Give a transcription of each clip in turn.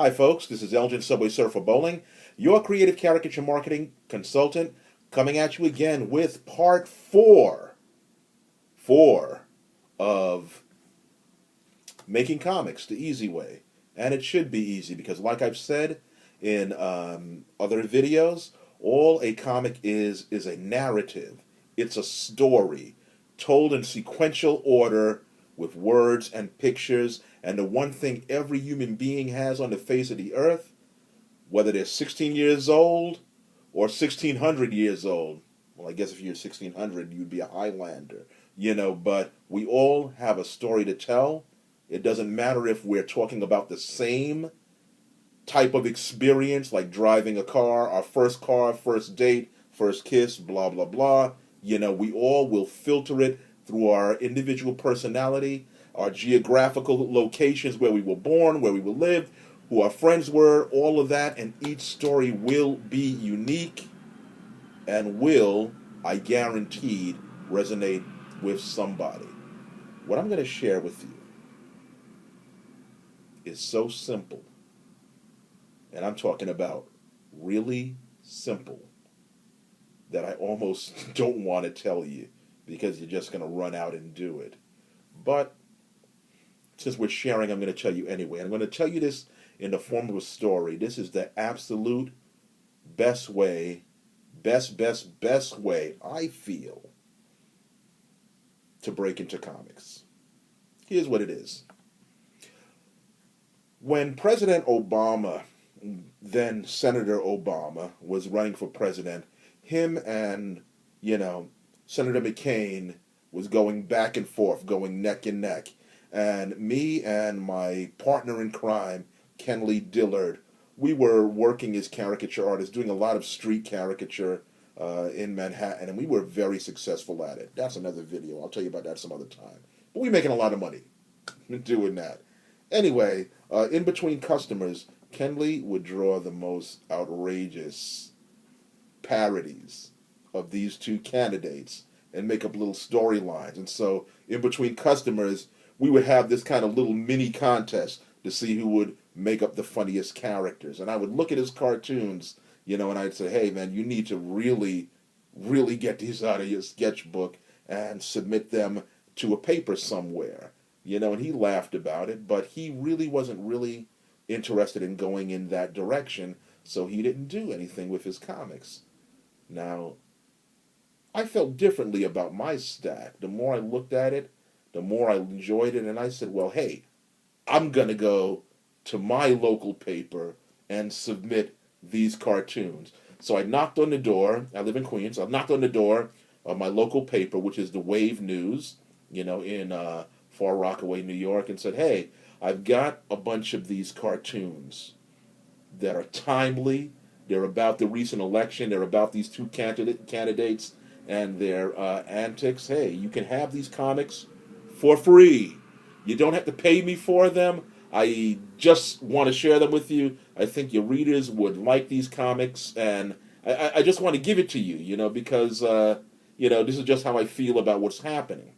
Hi, folks. This is Elgin Subwaysurfer Bolling, your creative caricature marketing consultant, coming at you again with part four of making comics the easy way. And it should be easy because, like I've said in other videos, all a comic is a narrative. It's a story told in sequential order with words and pictures. And the one thing every human being has on the face of the earth, whether they're 16 years old or 1600 years old, well, I guess if you're 1600, you'd be a Highlander, but we all have a story to tell. It doesn't matter if we're talking about the same type of experience, like driving a car, first date, first kiss, blah, blah, blah. We all will filter it through our individual personality, our geographical locations, where we were born, where we will live, who our friends were, all of that, and each story will be unique and will, I guaranteed, resonate with somebody. What I'm going to share with you is so simple, and I'm talking about really simple, that I almost don't want to tell you because you're just going to run out and do it. But since we're sharing, I'm going to tell you anyway. I'm going to tell you this in the form of a story. This is the absolute best way, best way, I feel, to break into comics. Here's what it is. When President Obama, then Senator Obama, was running for president, him and, Senator McCain was going back and forth, going neck and neck. And me and my partner in crime, Ken Lee Dillard, we were working as caricature artists, doing a lot of street caricature in Manhattan, and we were very successful at it. That's another video. I'll tell you about that some other time. But we're making a lot of money doing that. Anyway, in between customers, Ken Lee would draw the most outrageous parodies of these two candidates and make up little storylines. And so, in between customers, we would have this kind of little mini contest to see who would make up the funniest characters. And I would look at his cartoons, and I'd say, hey, man, you need to really, really get these out of your sketchbook and submit them to a paper somewhere. And he laughed about it, but he really wasn't really interested in going in that direction, so he didn't do anything with his comics. Now, I felt differently about my stack. The more I looked at it, the more I enjoyed it, and I said, well, hey, I'm going to go to my local paper and submit these cartoons. So I knocked on the door. I live in Queens. I knocked on the door of my local paper, which is the Wave News, in Far Rockaway, New York, and said, hey, I've got a bunch of these cartoons that are timely. They're about the recent election. They're about these two candidates and their antics. Hey, you can have these comics for free. You don't have to pay me for them. I just want to share them with you. I think your readers would like these comics, and I just want to give it to you, because, this is just how I feel about what's happening.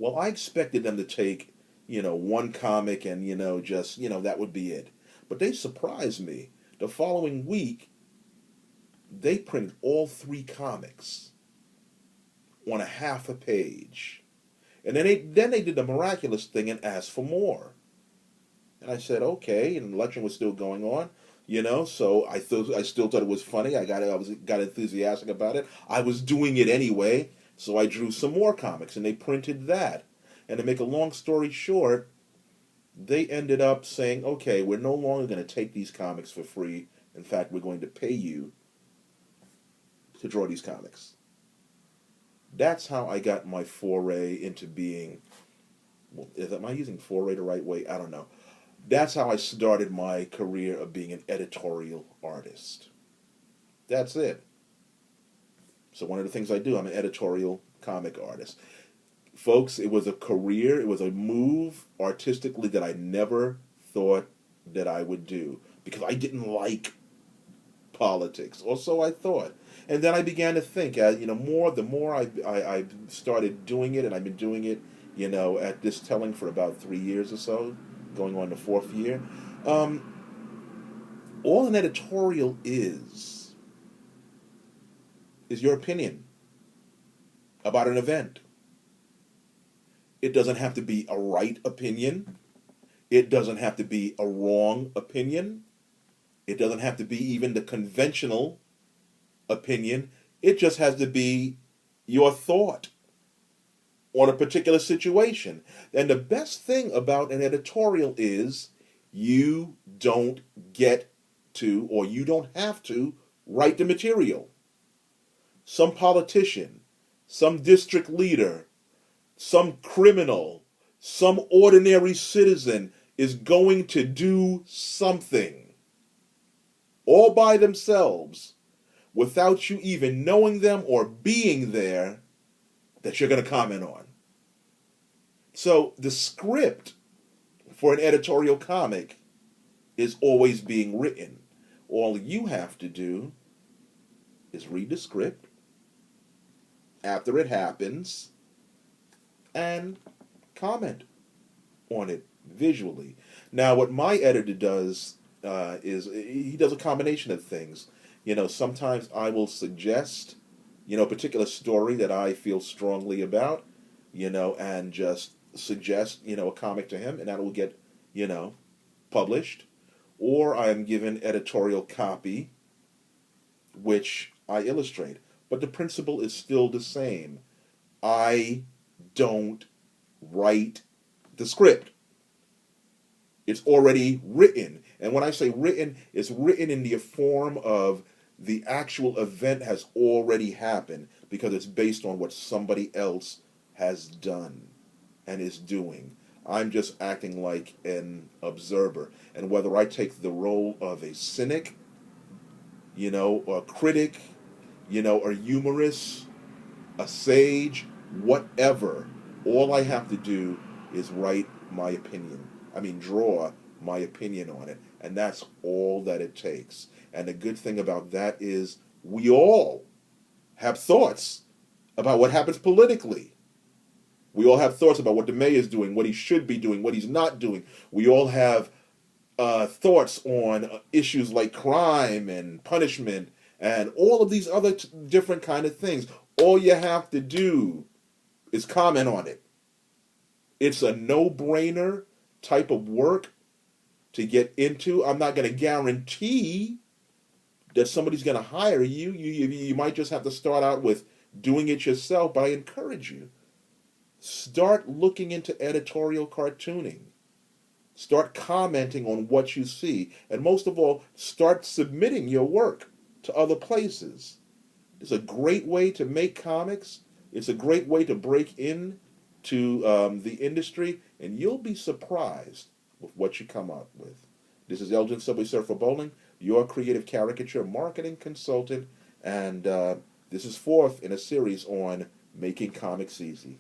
Well, I expected them to take, one comic and, that would be it. But they surprised me. The following week, they printed all three comics on a half a page. And then they did the miraculous thing and asked for more. And I said, okay, and the election was still going on, so I still thought it was funny. I got enthusiastic about it. I was doing it anyway, so I drew some more comics, and they printed that. And to make a long story short, they ended up saying, okay, we're no longer going to take these comics for free. In fact, we're going to pay you to draw these comics. That's how I got my foray into being, am I using foray the right way? I don't know. That's how I started my career of being an editorial artist. That's it. So one of the things I do, I'm an editorial comic artist. Folks, it was a career, it was a move artistically that I never thought that I would do because I didn't like politics, or so I thought. And then I began to think, the more I started doing it, and I've been doing it, at this telling for about 3 years or so, going on the fourth year. All an editorial is your opinion about an event. It doesn't have to be a right opinion. It doesn't have to be a wrong opinion. It doesn't have to be even the conventional opinion. It just has to be your thought on a particular situation. And the best thing about an editorial is you don't get to, or you don't have to, write the material. Some politician, some district leader, some criminal, some ordinary citizen is going to do something all by themselves without you even knowing them or being there that you're going to comment on. So the script for an editorial comic is always being written. All you have to do is read the script after it happens and comment on it visually. Now, what my editor does is he does a combination of things. Sometimes I will suggest, a particular story that I feel strongly about, and just suggest, a comic to him, and that will get, published. Or I am given editorial copy, which I illustrate. But the principle is still the same. I don't write the script. It's already written. And when I say written, it's written in the form of the actual event has already happened because it's based on what somebody else has done and is doing. I'm just acting like an observer. And whether I take the role of a cynic, or a critic, a humorist, a sage, whatever, all I have to do is write my opinion. Draw my opinion on it. And that's all that it takes. And the good thing about that is we all have thoughts about what happens politically. We all have thoughts about what the mayor is doing, what he should be doing, what he's not doing. We all have thoughts on issues like crime and punishment and all of these other different kind of things. All you have to do is comment on it. It's a no-brainer type of work to get into. I'm not going to guarantee that somebody's going to hire you. You might just have to start out with doing it yourself, but I encourage you. Start looking into editorial cartooning. Start commenting on what you see. And most of all, start submitting your work to other places. It's a great way to make comics. It's a great way to break into the industry. And you'll be surprised with what you come up with. This is Elgin Subwaysurfer Bolling, your creative caricature marketing consultant. And this is fourth in a series on making comics easy.